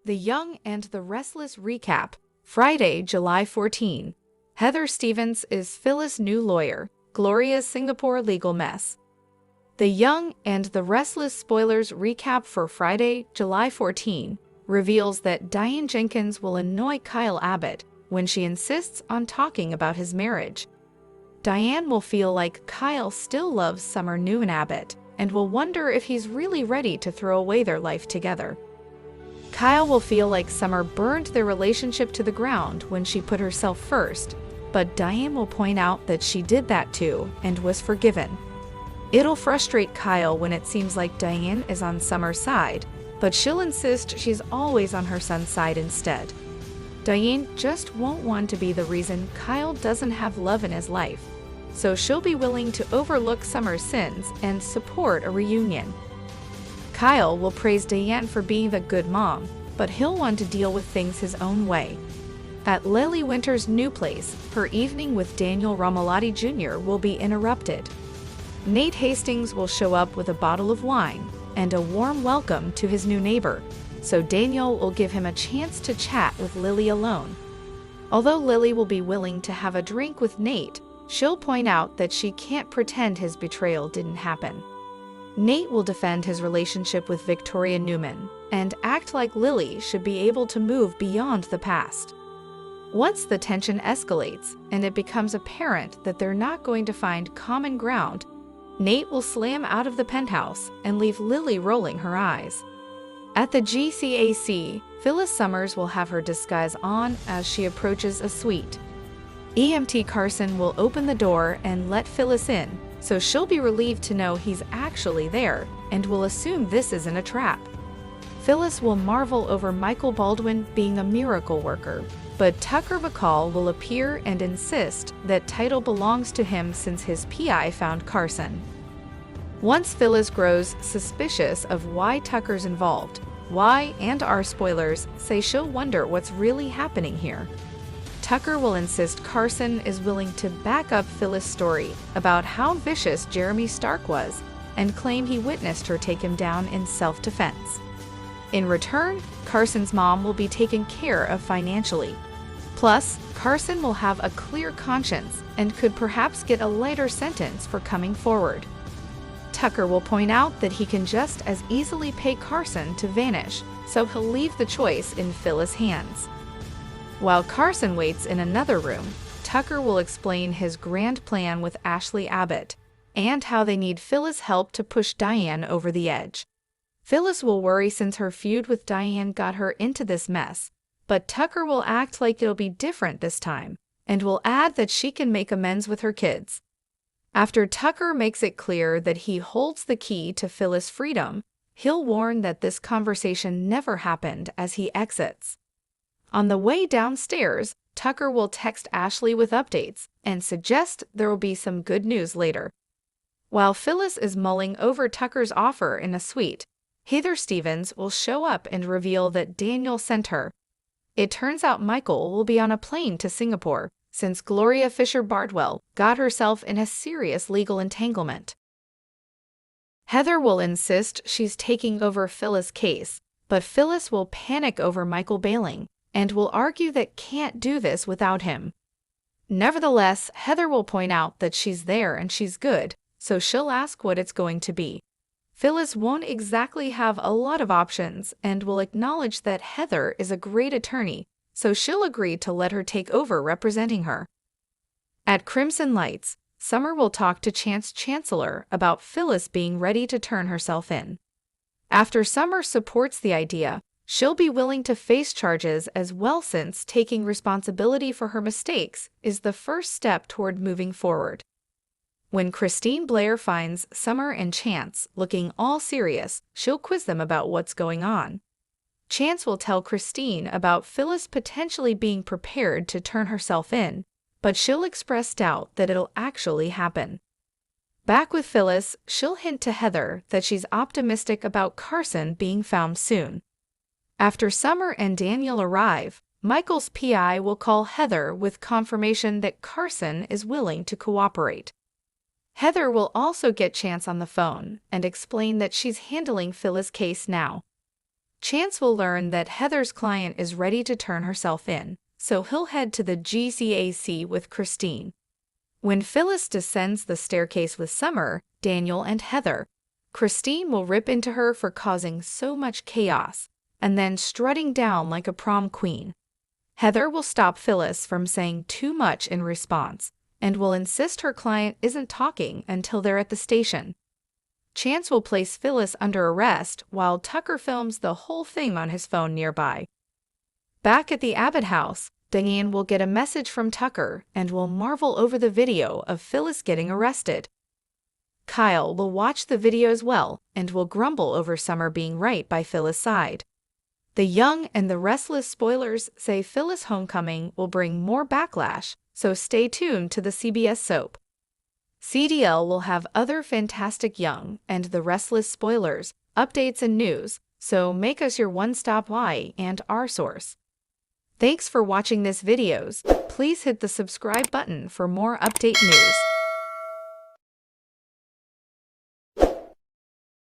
The Young and the Restless recap. Friday, July 14. Heather Stevens is Phyllis' new lawyer. Gloria's Singapore legal mess. The Young and the Restless spoilers recap for Friday, July 14, reveals that Diane Jenkins will annoy Kyle Abbott when she insists on talking about his marriage. Diane will feel like Kyle still loves Summer Nguyen Abbott and will wonder if he's really ready to throw away their life together. Kyle will feel like Summer burned their relationship to the ground when she put herself first, but Diane will point out that she did that too and was forgiven. It'll frustrate Kyle when it seems like Diane is on Summer's side, but she'll insist she's always on her son's side instead. Diane just won't want to be the reason Kyle doesn't have love in his life, so she'll be willing to overlook Summer's sins and support a reunion. Kyle will praise Diane for being the good mom, but he'll want to deal with things his own way. At Lily Winter's new place, her evening with Daniel Romalotti Jr. will be interrupted. Nate Hastings will show up with a bottle of wine and a warm welcome to his new neighbor, so Daniel will give him a chance to chat with Lily alone. Although Lily will be willing to have a drink with Nate, she'll point out that she can't pretend his betrayal didn't happen. Nate will defend his relationship with Victoria Newman and act like Lily should be able to move beyond the past. Once the tension escalates and it becomes apparent that they're not going to find common ground, Nate will slam out of the penthouse and leave Lily rolling her eyes. At the GCAC, Phyllis Summers will have her disguise on as she approaches a suite. EMT Carson will open the door and let Phyllis in, so she'll be relieved to know he's actually there and will assume this isn't a trap. Phyllis will marvel over Michael Baldwin being a miracle worker, but Tucker McCall will appear and insist that title belongs to him since his PI found Carson. Once Phyllis grows suspicious of why Tucker's involved, why and our spoilers say she'll wonder what's really happening here. Tucker will insist Carson is willing to back up Phyllis' story about how vicious Jeremy Stark was and claim he witnessed her take him down in self-defense. In return, Carson's mom will be taken care of financially. Plus, Carson will have a clear conscience and could perhaps get a lighter sentence for coming forward. Tucker will point out that he can just as easily pay Carson to vanish, so he'll leave the choice in Phyllis' hands. While Carson waits in another room, Tucker will explain his grand plan with Ashley Abbott and how they need Phyllis' help to push Diane over the edge. Phyllis will worry since her feud with Diane got her into this mess, but Tucker will act like it'll be different this time and will add that she can make amends with her kids. After Tucker makes it clear that he holds the key to Phyllis' freedom, he'll warn that this conversation never happened as he exits. On the way downstairs, Tucker will text Ashley with updates and suggest there will be some good news later. While Phyllis is mulling over Tucker's offer in a suite, Heather Stevens will show up and reveal that Daniel sent her. It turns out Michael will be on a plane to Singapore since Gloria Fisher-Bardwell got herself in a serious legal entanglement. Heather will insist she's taking over Phyllis' case, but Phyllis will panic over Michael bailing and will argue that can't do this without him. Nevertheless, Heather will point out that she's there and she's good, so she'll ask what it's going to be. Phyllis won't exactly have a lot of options and will acknowledge that Heather is a great attorney, so she'll agree to let her take over representing her. At Crimson Lights, Summer will talk to Chance Chancellor about Phyllis being ready to turn herself in. After Summer supports the idea, she'll be willing to face charges as well since taking responsibility for her mistakes is the first step toward moving forward. When Christine Blair finds Summer and Chance looking all serious, she'll quiz them about what's going on. Chance will tell Christine about Phyllis potentially being prepared to turn herself in, but she'll express doubt that it'll actually happen. Back with Phyllis, she'll hint to Heather that she's optimistic about Carson being found soon. After Summer and Daniel arrive, Michael's PI will call Heather with confirmation that Carson is willing to cooperate. Heather will also get Chance on the phone and explain that she's handling Phyllis' case now. Chance will learn that Heather's client is ready to turn herself in, so he'll head to the GCAC with Christine. When Phyllis descends the staircase with Summer, Daniel, and Heather, Christine will rip into her for causing so much chaos, and then strutting down like a prom queen. Heather will stop Phyllis from saying too much in response, and will insist her client isn't talking until they're at the station. Chance will place Phyllis under arrest while Tucker films the whole thing on his phone nearby. Back at the Abbott house, Diane will get a message from Tucker and will marvel over the video of Phyllis getting arrested. Kyle will watch the video as well and will grumble over Summer being right by Phyllis' side. The Young and the Restless spoilers say Phyllis' homecoming will bring more backlash, so stay tuned to the CBS soap. CDL will have other fantastic Young and the Restless spoilers, updates, and news, so make us your one-stop Y and our source. Thanks for watching this videos. Please hit the subscribe button for more update news.